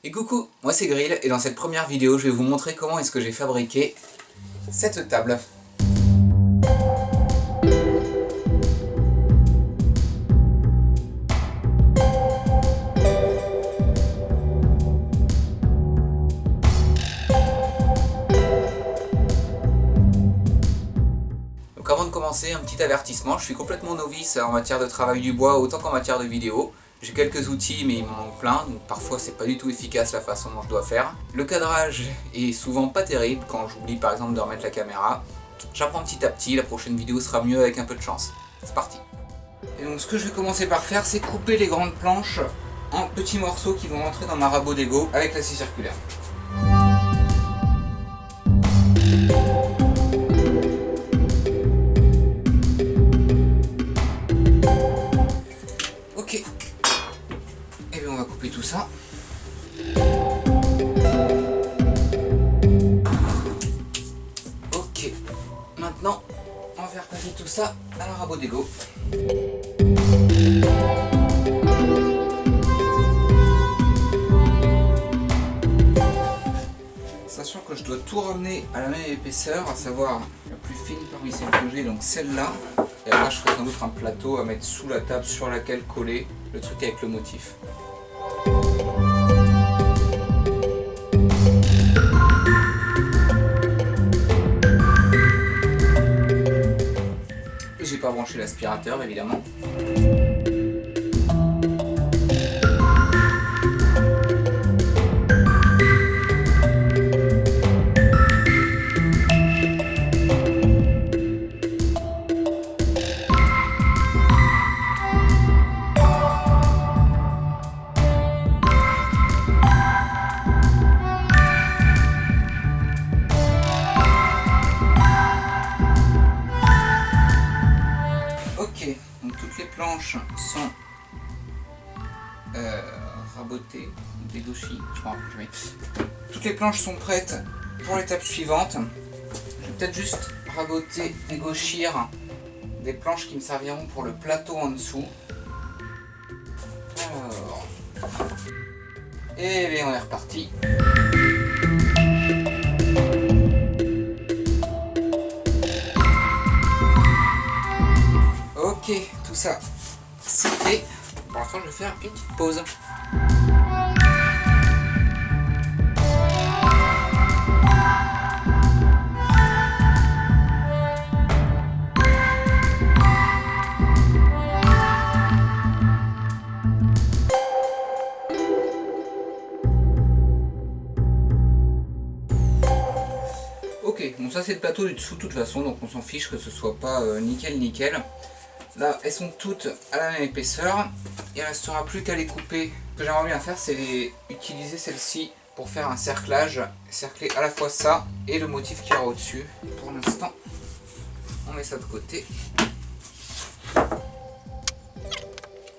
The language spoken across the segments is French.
Et coucou, moi c'est Grill et dans cette première vidéo je vais vous montrer comment est-ce que j'ai fabriqué cette table. Donc avant de commencer, un petit avertissement, je suis complètement novice en matière de travail du bois autant qu'en matière de vidéo. J'ai quelques outils mais il m'en manque plein, donc parfois c'est pas du tout efficace la façon dont je dois faire. Le cadrage est souvent pas terrible quand j'oublie par exemple de remettre la caméra. J'apprends petit à petit, la prochaine vidéo sera mieux avec un peu de chance. C'est parti. Et donc ce que je vais commencer par faire, c'est couper les grandes planches en petits morceaux qui vont rentrer dans ma rabot d'Ego avec la scie circulaire. Ok. Et bien on va couper tout ça. Ok. Maintenant, on va faire passer tout ça à la rabot d'Ego. Sachant que je dois tout ramener à la même épaisseur, à savoir la plus fine parmi celles que j'ai, donc celle-là. Et là, je ferai sans doute un plateau à mettre sous la table sur laquelle coller le truc avec le motif. J'ai pas branché l'aspirateur évidemment. Ok, donc toutes les planches sont rabotées, dégauchies, je m'en rappelle jamais. Toutes les planches sont prêtes pour l'étape suivante. Je vais peut-être juste raboter, dégauchir des planches qui me serviront pour le plateau en dessous. Alors, et bien on est reparti. Ok, tout ça c'est fait. Pour l'instant je vais faire une petite pause. Ok, bon ça c'est le plateau du dessous de toute façon, donc on s'en fiche que ce soit pas nickel. Là, elles sont toutes à la même épaisseur. Il ne restera plus qu'à les couper. Ce que j'aimerais bien faire, c'est utiliser celle-ci pour faire un cerclage. Cercler à la fois ça et le motif qu'il y aura au-dessus. Pour l'instant, on met ça de côté.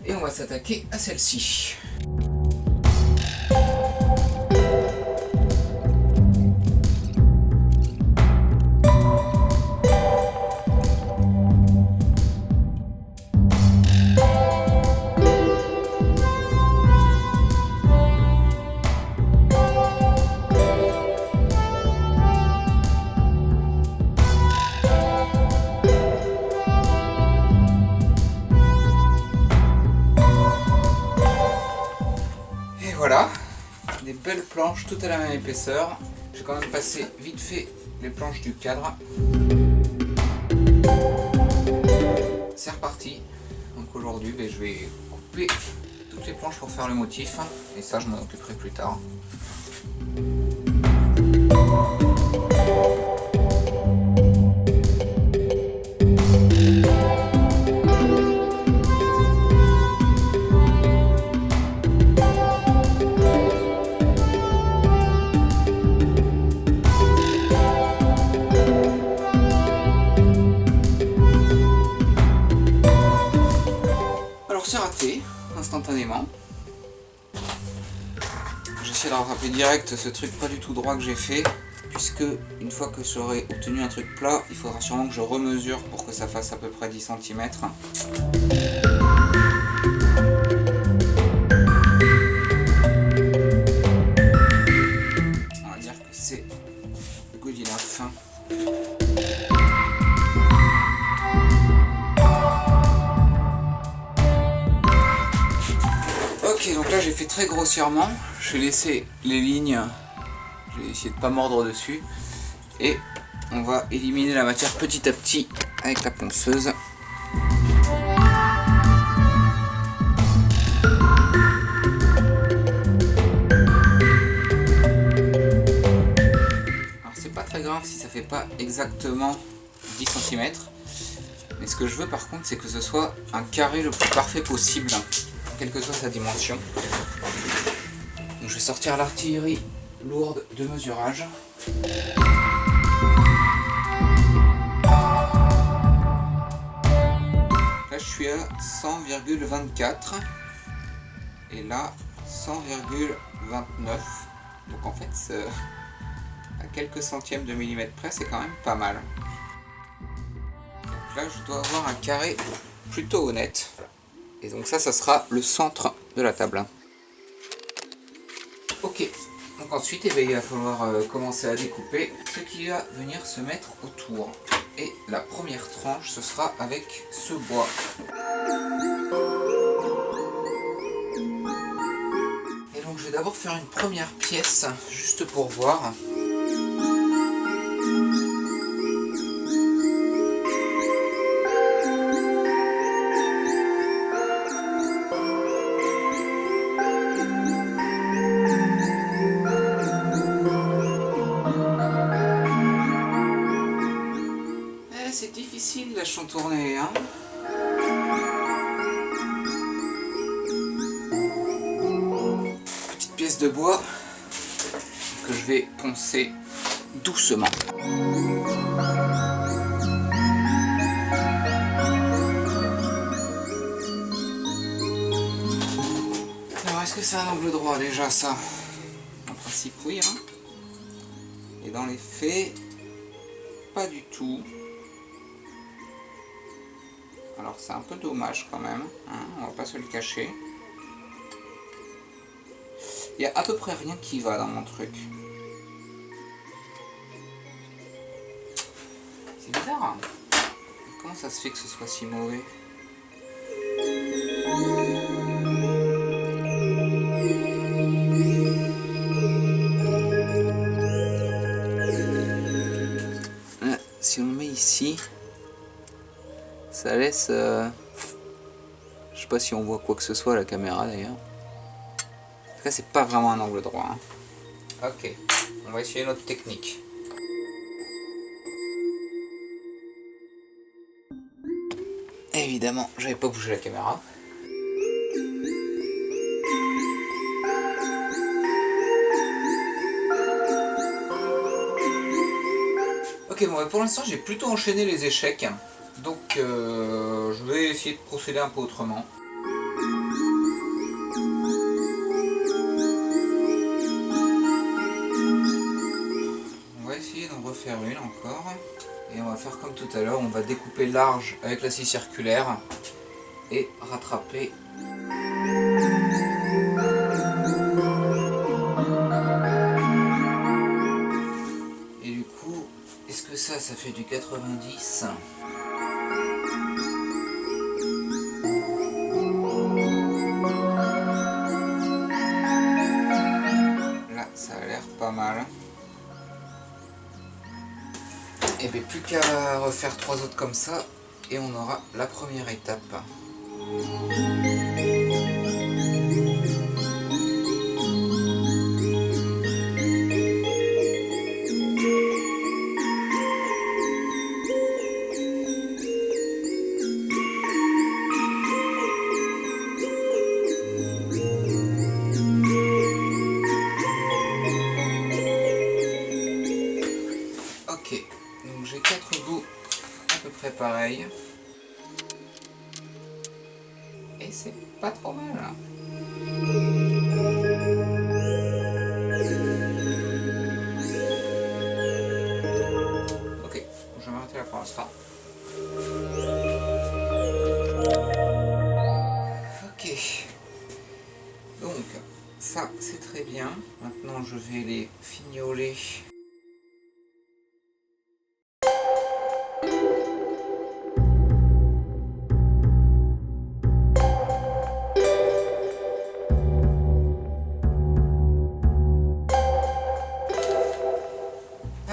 Et on va s'attaquer à celle-ci. Voilà, des belles planches toutes à la même épaisseur. J'ai quand même passé vite fait les planches du cadre. C'est reparti. Donc aujourd'hui je vais couper toutes les planches pour faire le motif. Et ça je m'en occuperai plus tard. C'est raté, instantanément. J'essaie de rattraper direct ce truc pas du tout droit que j'ai fait, puisque une fois que j'aurai obtenu un truc plat, il faudra sûrement que je remesure pour que ça fasse à peu près 10 cm. Ok, donc là j'ai fait très grossièrement, j'ai laissé les lignes, j'ai essayé de pas mordre dessus, et on va éliminer la matière petit à petit avec la ponceuse. Alors c'est pas très grave si ça fait pas exactement 10 cm, mais ce que je veux par contre c'est que ce soit un carré le plus parfait possible, quelle que soit sa dimension. Donc je vais sortir l'artillerie lourde de mesurage. Là je suis à 100,24 et là 100,29. Donc en fait à quelques centièmes de millimètre près c'est quand même pas mal. Donc là je dois avoir un carré plutôt honnête. Et donc ça sera le centre de la table. Ok, donc ensuite il va falloir commencer à découper ce qui va venir se mettre autour. Et la première tranche ce sera avec ce bois. Et donc je vais d'abord faire une première pièce juste pour voir. C'est difficile la chantournée, hein. Petite pièce de bois que je vais poncer doucement. Alors est-ce que c'est un angle droit déjà ça? En principe oui, hein. Et dans les faits, pas du tout. Alors c'est un peu dommage quand même, hein, on va pas se le cacher. Il y a à peu près rien qui va dans mon truc. C'est bizarre, hein. Comment ça se fait que ce soit si mauvais? Là, si on le met ici, ça laisse... Je sais pas si on voit quoi que ce soit à la caméra d'ailleurs. En tout cas c'est pas vraiment un angle droit, hein. Ok, on va essayer notre technique. Évidemment, j'avais pas bougé la caméra. Ok, bon, pour l'instant j'ai plutôt enchaîné les échecs. Donc je vais essayer de procéder un peu autrement. On va essayer d'en refaire une encore. Et on va faire comme tout à l'heure, on va découper large avec la scie circulaire et rattraper. Et du coup, est-ce que ça fait du 90? Là, ça a l'air pas mal. Et bien plus qu'à refaire 3 autres comme ça, et on aura la première étape. Ok, donc j'ai 4 bouts à peu près pareils. Et c'est pas trop mal. Ok, je vais m'arrêter là pour l'instant. Ok, donc ça c'est très bien. Maintenant je vais les fignoler.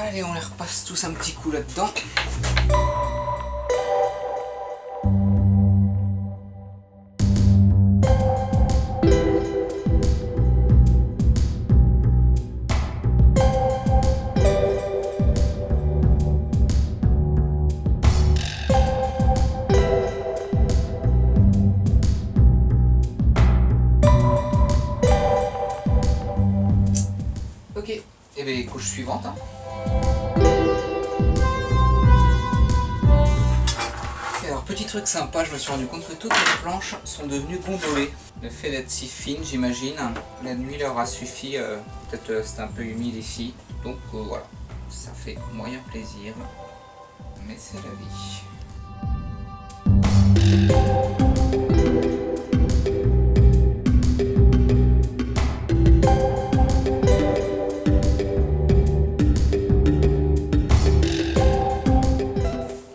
Allez, on les repasse tous un petit coup là-dedans. Ok, et bien couche suivante. Hein. Alors petit truc sympa, je me suis rendu compte que toutes les planches sont devenues gondolées. Le fait d'être si fine, j'imagine, la nuit leur a suffi, peut-être c'est un peu humide ici, donc voilà, ça fait moyen plaisir, mais c'est la vie.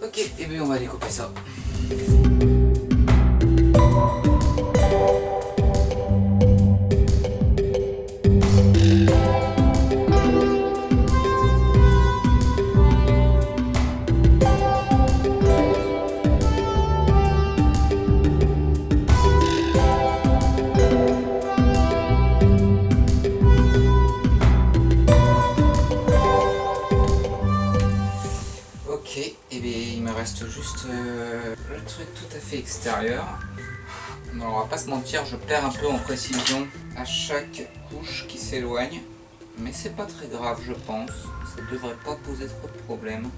Ok, et bien on va découper ça. Ok, et bien il me reste juste le truc tout à fait extérieur. Non, on va pas se mentir, je perds un peu en précision à chaque couche qui s'éloigne, mais c'est pas très grave je pense, ça devrait pas poser trop de problèmes.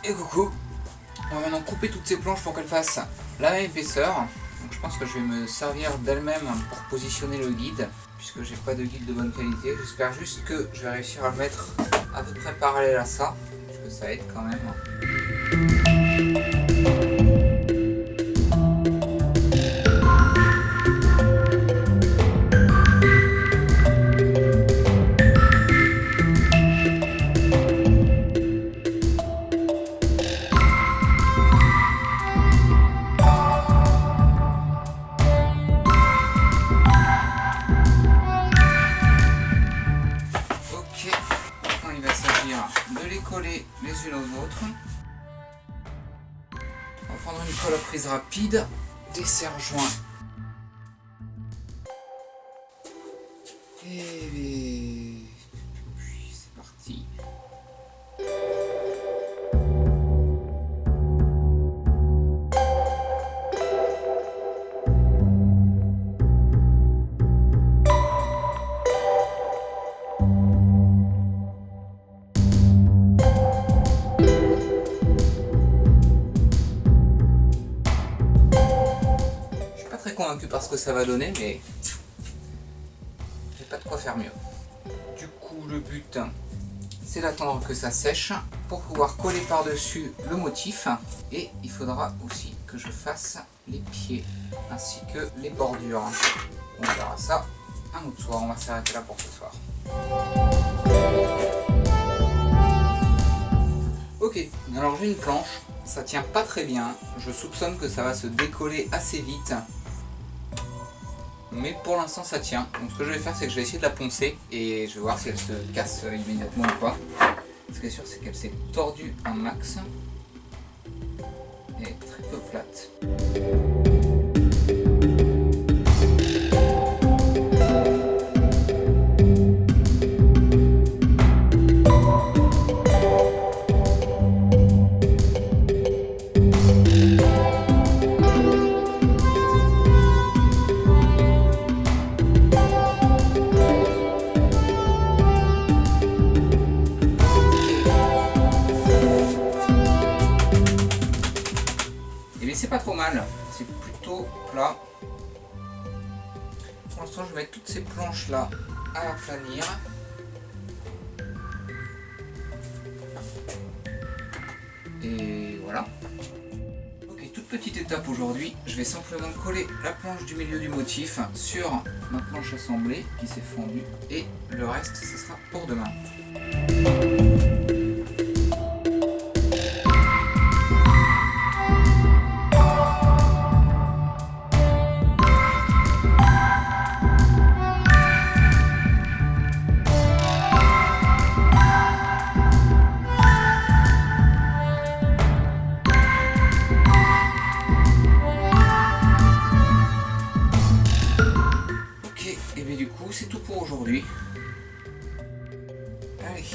Et coucou, on va maintenant couper toutes ces planches pour qu'elles fassent la même épaisseur. Donc je pense que je vais me servir d'elle-même pour positionner le guide, puisque j'ai pas de guide de bonne qualité. J'espère juste que je vais réussir à le mettre à peu près parallèle à ça, parce que ça aide quand même. De les coller les unes aux autres. On va prendre une colle à prise rapide, des serre-joints. Et puis c'est parti. Convaincu par ce que ça va donner, mais j'ai pas de quoi faire mieux. Du coup, le but, c'est d'attendre que ça sèche pour pouvoir coller par-dessus le motif. Et il faudra aussi que je fasse les pieds ainsi que les bordures. On verra ça un autre soir. On va s'arrêter là pour ce soir. Ok, alors j'ai une planche. Ça tient pas très bien. Je soupçonne que ça va se décoller assez vite. Mais pour l'instant ça tient, donc ce que je vais faire c'est que je vais essayer de la poncer et je vais voir si elle se casse immédiatement ou pas. Ce qui est sûr c'est qu'elle s'est tordue un max et très peu plate. C'est pas trop mal, c'est plutôt plat. Pour l'instant je vais mettre toutes ces planches là à aplanir. Et voilà. Ok, toute petite étape aujourd'hui, je vais simplement coller la planche du milieu du motif sur ma planche assemblée qui s'est fondue et le reste ce sera pour demain. Et bien du coup c'est tout pour aujourd'hui. Allez.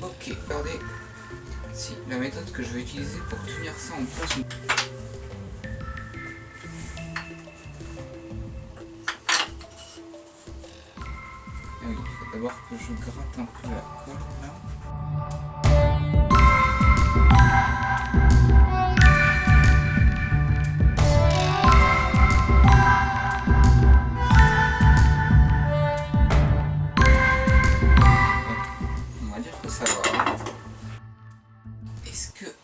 Ok, regardez. Si, la méthode que je vais utiliser pour tenir ça en place. Ah oui, il faut d'abord que je gratte un peu la colle là.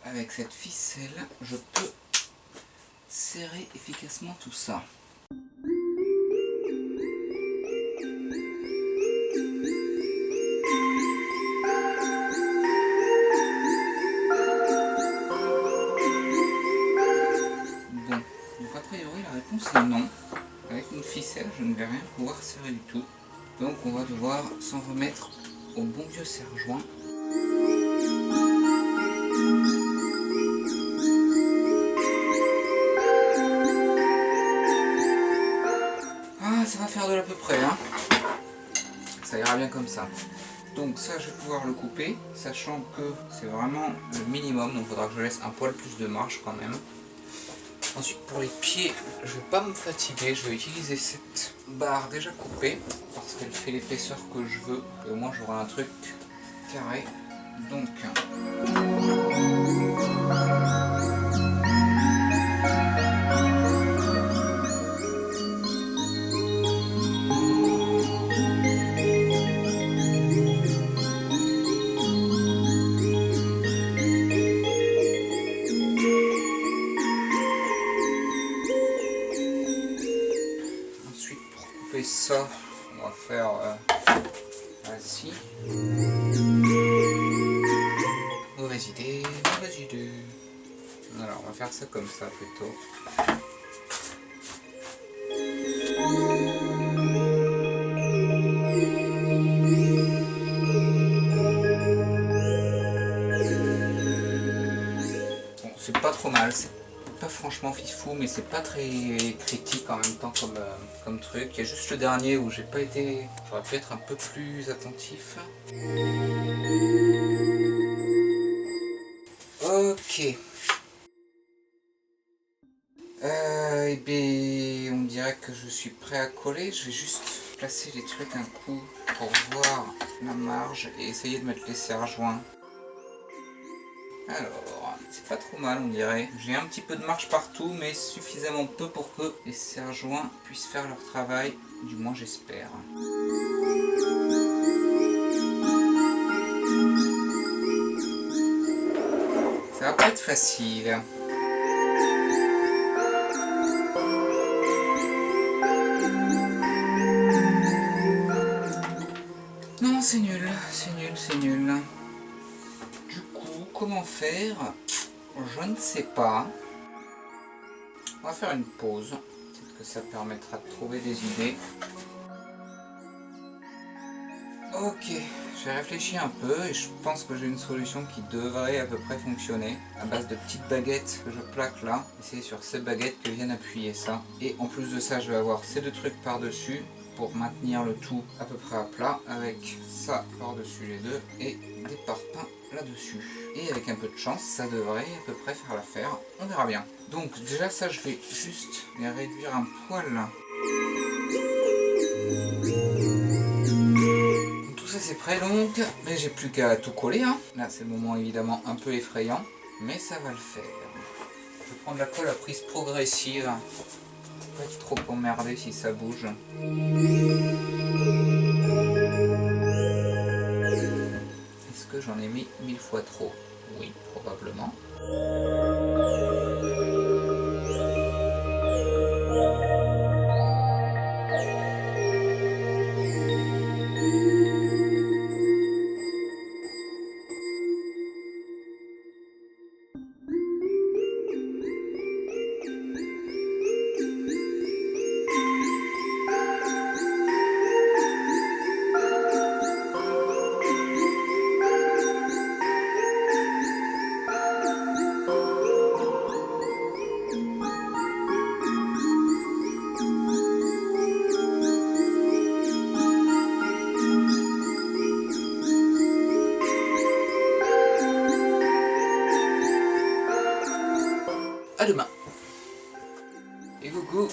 Avec cette ficelle, je peux serrer efficacement tout ça. Bon, donc a priori la réponse est non. Avec une ficelle, je ne vais rien pouvoir serrer du tout. Donc on va devoir s'en remettre au bon vieux serre-joint. Ça va faire de l'à peu près, hein. Ça ira bien comme ça. Donc ça je vais pouvoir le couper, sachant que c'est vraiment le minimum, donc il faudra que je laisse un poil plus de marge quand même. Ensuite pour les pieds, je vais pas me fatiguer, je vais utiliser cette barre déjà coupée, parce qu'elle fait l'épaisseur que je veux, et au moins j'aurai un truc carré. Donc... ça, on va faire ainsi. Mauvaise idée, mauvaise idée. Alors, on va faire ça comme ça plutôt. Bon, c'est pas trop mal. Pas franchement fifou, mais c'est pas très critique en même temps comme truc. Il y a juste le dernier où j'ai pas été... J'aurais pu être un peu plus attentif. Ok. Et bien, on dirait que je suis prêt à coller. Je vais juste placer les trucs un coup pour voir la marge et essayer de mettre les serre-joints. Alors, c'est pas trop mal on dirait. J'ai un petit peu de marge partout, mais suffisamment peu pour que les serre-joints puissent faire leur travail, du moins j'espère. Ça va pas être facile. Non, c'est nul, c'est nul, c'est nul. Du coup, comment faire? Je ne sais pas. On va faire une pause. Peut-être que ça permettra de trouver des idées. Ok, j'ai réfléchi un peu et je pense que j'ai une solution qui devrait à peu près fonctionner. À base de petites baguettes que je plaque là. Et c'est sur ces baguettes que viennent appuyer ça. Et en plus de ça, je vais avoir ces deux trucs par-dessus pour maintenir le tout à peu près à plat. Avec ça par-dessus les deux et des parpaings là-dessus. Et avec un peu de chance, ça devrait à peu près faire l'affaire. On verra bien. Donc déjà ça, je vais juste les réduire un poil. Tout ça c'est prêt donc, mais j'ai plus qu'à tout coller. Hein. Là c'est le moment évidemment un peu effrayant, mais ça va le faire. Je vais prendre la colle à prise progressive. Pas être trop emmerdé si ça bouge. Est-ce que j'en ai mis 1000 fois trop? Oui, probablement. À demain. Et coucou.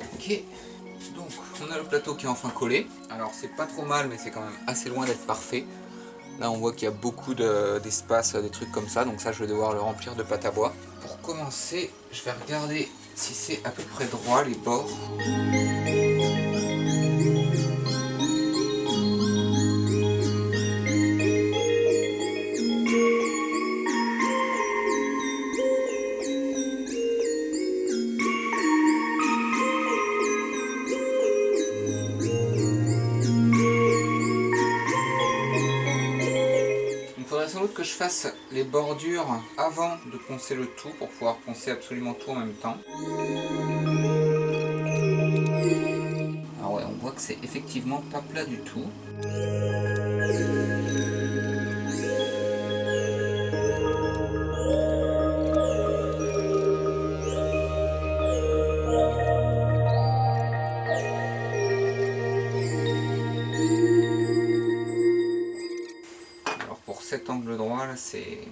Ok. Donc, on a le plateau qui est enfin collé. Alors, c'est pas trop mal, mais c'est quand même assez loin d'être parfait. Là, on voit qu'il y a beaucoup d'espace, des trucs comme ça. Donc ça, je vais devoir le remplir de pâte à bois. Pour commencer, je vais regarder si c'est à peu près droit les bords. Il faudrait sans doute que je fasse les bordures avant de poncer le tout pour pouvoir poncer absolument tout en même temps. Alors ouais, on voit que c'est effectivement pas plat du tout. Cet angle droit là, c'est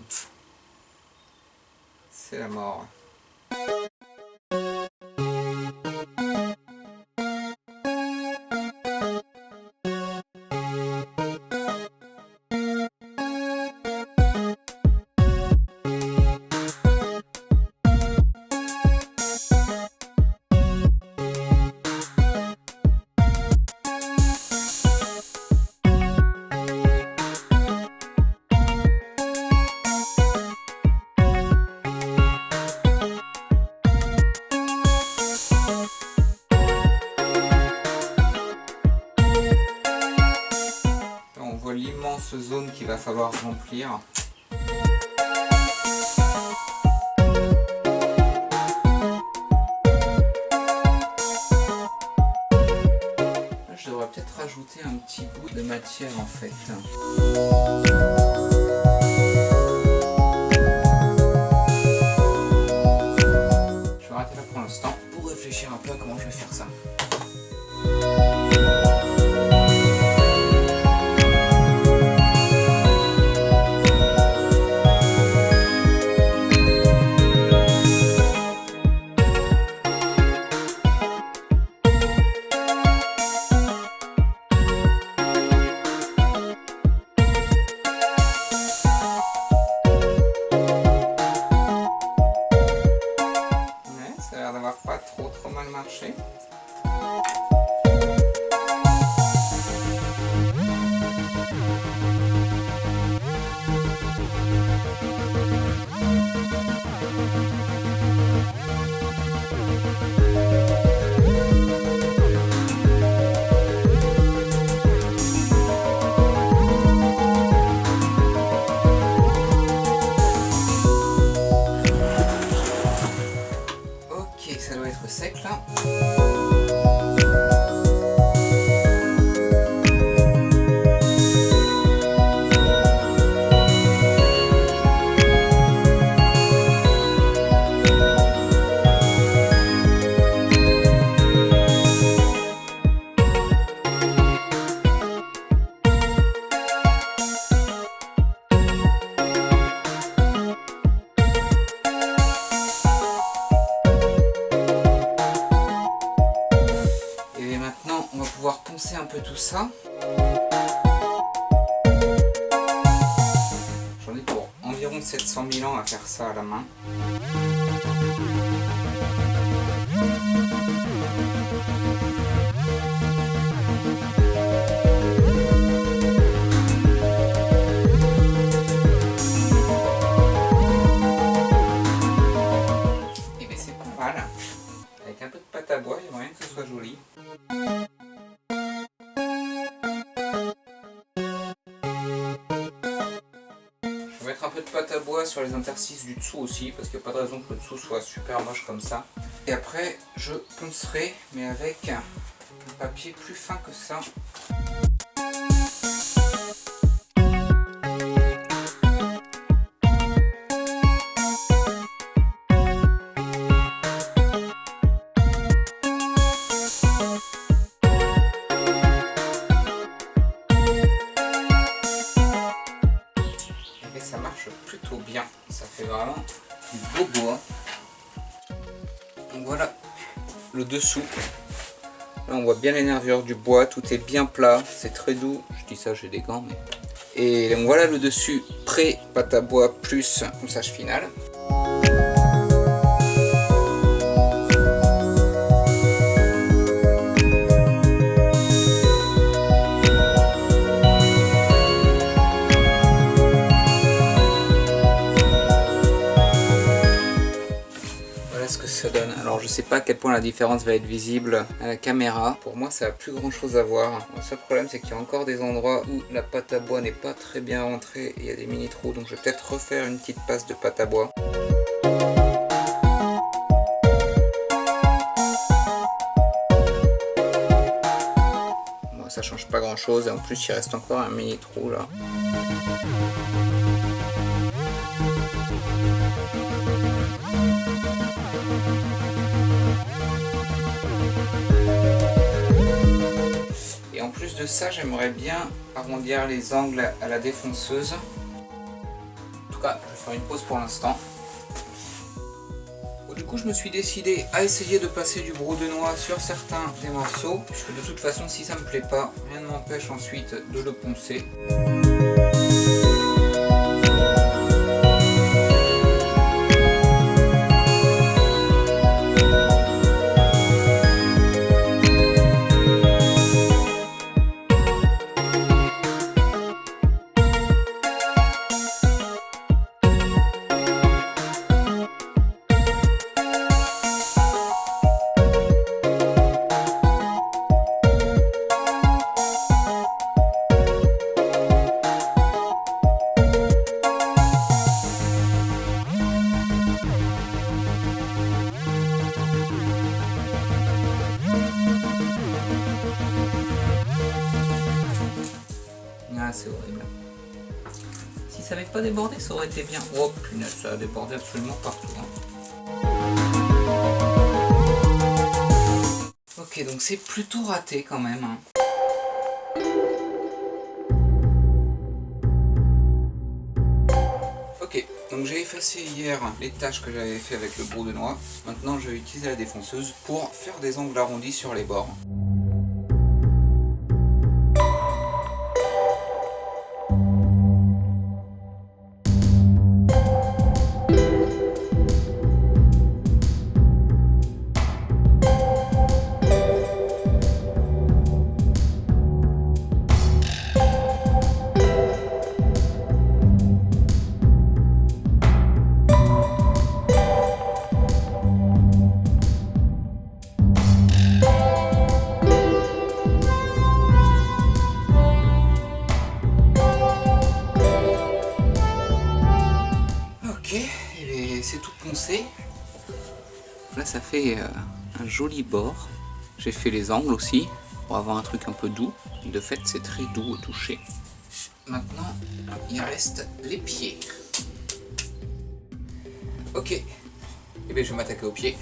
la mort. L'immense zone qu'il va falloir remplir. Là, je devrais peut-être rajouter un petit bout de matière en fait. Je vais arrêter là pour l'instant pour réfléchir un peu à comment je vais faire ça. Pas trop mal marché. Ça doit être sec là. Un peu tout ça. J'en ai pour environ 700 100 000 ans à faire ça à la main. Et bien c'est pas mal. Avec un peu de pâte à bois, il y a moyen que ce soit joli. Je vais mettre un peu de pâte à bois sur les interstices du dessous aussi, parce qu'il n'y a pas de raison que le dessous soit super moche comme ça. Et après, je poncerai, mais avec un papier plus fin que ça. Et ça marche plutôt bien, ça fait vraiment du beau bois. Donc voilà le dessous. Là on voit bien les nervures du bois, tout est bien plat, c'est très doux. Je dis ça, j'ai des gants mais... Et donc voilà le dessus pré pâte à bois plus ponçage final. Ce que ça donne. Alors je sais pas à quel point la différence va être visible à la caméra. Pour moi ça a plus grand chose à voir. Le seul problème c'est qu'il y a encore des endroits où la pâte à bois n'est pas très bien rentrée et il y a des mini trous, donc je vais peut-être refaire une petite passe de pâte à bois. Bon, ça change pas grand chose et en plus il reste encore un mini trou là. Et en plus de ça, j'aimerais bien arrondir les angles à la défonceuse. En tout cas, je vais faire une pause pour l'instant. Bon, du coup, je me suis décidé à essayer de passer du brou de noix sur certains des morceaux, puisque de toute façon, si ça me plaît pas, rien ne m'empêche ensuite de le poncer. Ah, c'est horrible. Si ça n'avait pas débordé, ça aurait été bien. Oh punaise, ça a débordé absolument partout. Ok, donc c'est plutôt raté quand même. Ok, donc j'ai effacé hier les tâches que j'avais fait avec le brou de noix. Maintenant, je vais utiliser la défonceuse pour faire des angles arrondis sur les bords. C'est tout poncé. Là ça fait un joli bord. J'ai fait les angles aussi pour avoir un truc un peu doux. De fait c'est très doux au toucher. Maintenant il reste les pieds. Ok. Et bien je vais m'attaquer aux pieds.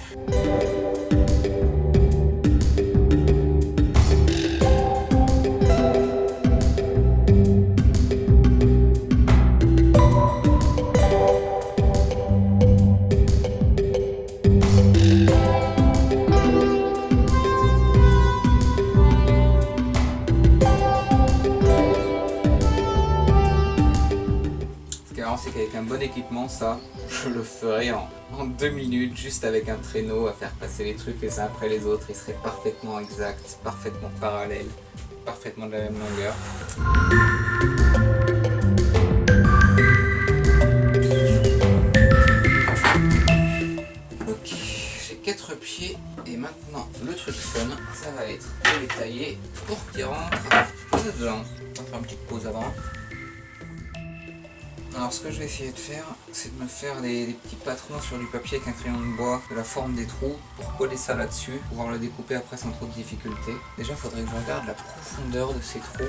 C'est qu'avec un bon équipement, ça, je le ferais en 2 minutes, juste avec un traîneau à faire passer les trucs les uns après les autres. Ils seraient parfaitement exacts, parfaitement parallèles, parfaitement de la même longueur. Ok, j'ai 4 pieds et maintenant le truc fun, ça va être de les tailler pour qu'ils rentrent dedans. On va faire une petite pause avant. Alors ce que je vais essayer de faire, c'est de me faire des petits patrons sur du papier avec un crayon de bois de la forme des trous pour coller ça là-dessus, pouvoir le découper après sans trop de difficulté. Déjà, il faudrait que je regarde la profondeur de ces trous.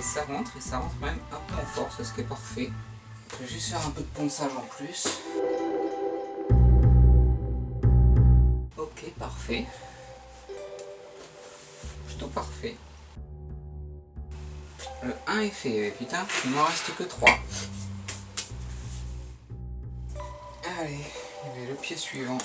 Ça rentre et ça rentre même un peu en force, ce qui est parfait. Je vais juste faire un peu de ponçage en plus. Ok, parfait. Plutôt parfait. Le 1 est fait, putain, il m'en reste que 3. Allez, et le pied suivant.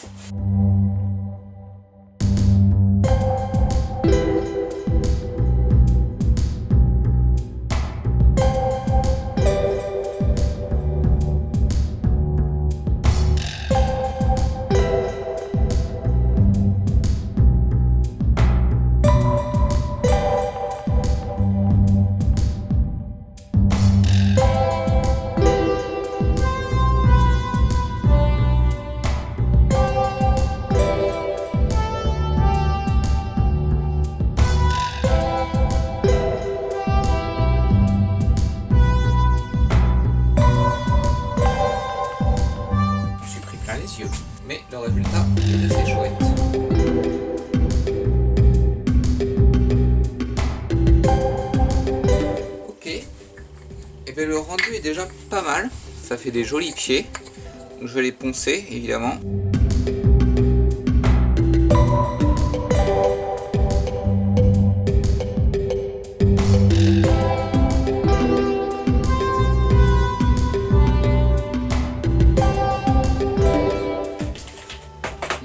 Mais le résultat est assez chouette. Ok. Et bien le rendu est déjà pas mal. Ça fait des jolis pieds. Donc je vais les poncer évidemment.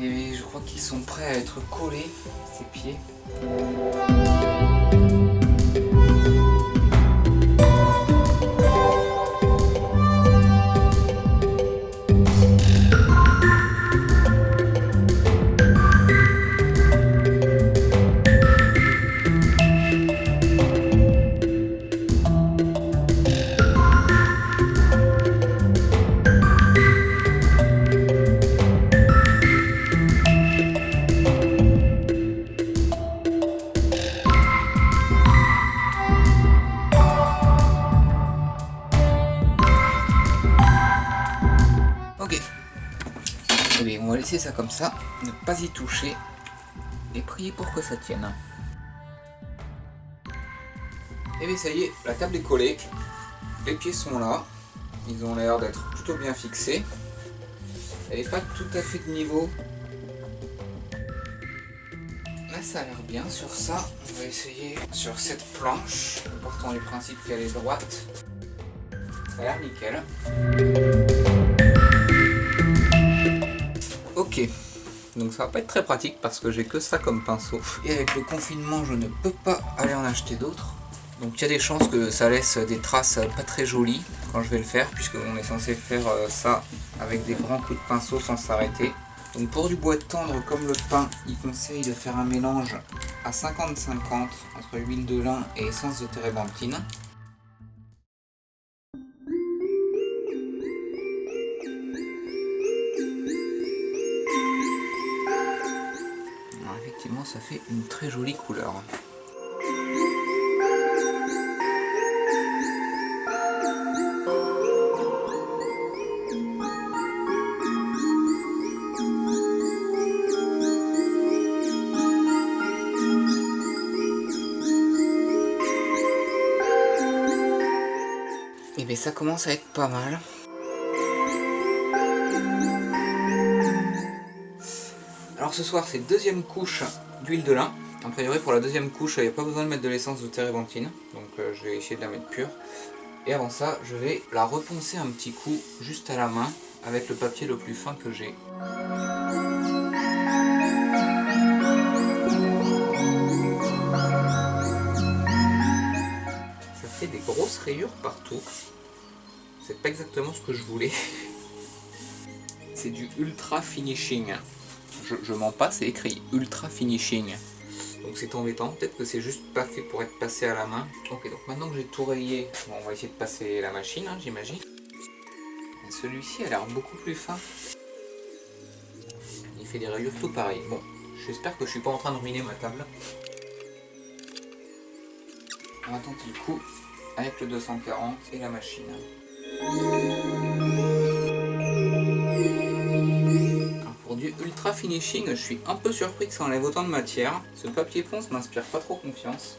Et je crois qu'ils sont prêts à être collés, ces pieds. Ok. Allez, on va laisser ça comme ça, ne pas y toucher et prier pour que ça tienne. Et bien ça y est, la table est collée, les pieds sont là, ils ont l'air d'être plutôt bien fixés. Elle n'est pas tout à fait de niveau. Là ça a l'air bien sur ça, on va essayer sur cette planche, partant du principe qu'elle est droite. Ça a l'air nickel. Ok, donc ça va pas être très pratique parce que j'ai que ça comme pinceau. Et avec le confinement, je ne peux pas aller en acheter d'autres. Donc il y a des chances que ça laisse des traces pas très jolies quand je vais le faire, puisqu'on est censé faire ça avec des grands coups de pinceau sans s'arrêter. Donc pour du bois tendre comme le pin, il conseille de faire un mélange à 50-50 entre huile de lin et essence de térébenthine. Alors effectivement ça fait une très jolie couleur. Et bien ça commence à être pas mal. Alors ce soir c'est deuxième couche d'huile de lin. A priori pour la deuxième couche il n'y a pas besoin de mettre de l'essence de térébenthine. Donc je vais essayer de la mettre pure. Et avant ça je vais la reponcer un petit coup juste à la main avec le papier le plus fin que j'ai. Ça fait des grosses rayures partout. C'est pas exactement ce que je voulais. C'est du ultra finishing. Je mens pas, c'est écrit ultra finishing. Donc c'est embêtant, peut-être que c'est juste pas fait pour être passé à la main. Ok, donc maintenant que j'ai tout rayé, bon, on va essayer de passer la machine, hein, j'imagine. Celui-ci a l'air beaucoup plus fin. Il fait des rayures tout pareil. Bon, j'espère que je suis pas en train de ruiner ma table. On va tenter le coup avec le 240 et la machine. Alors pour du ultra finishing, je suis un peu surpris que ça enlève autant de matière. Ce papier ponce m'inspire pas trop confiance.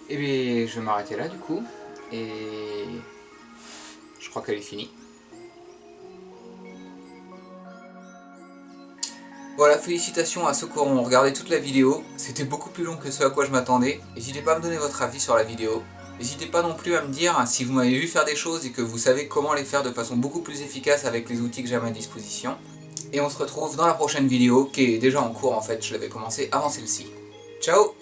Et bien je vais m'arrêter là du coup, et je crois qu'elle est finie. Voilà, félicitations à ceux qui auront regardé toute la vidéo, c'était beaucoup plus long que ce à quoi je m'attendais. N'hésitez pas à me donner votre avis sur la vidéo. N'hésitez pas non plus à me dire si vous m'avez vu faire des choses et que vous savez comment les faire de façon beaucoup plus efficace avec les outils que j'ai à ma disposition. Et on se retrouve dans la prochaine vidéo qui est déjà en cours en fait, je l'avais commencé avant celle-ci. Ciao!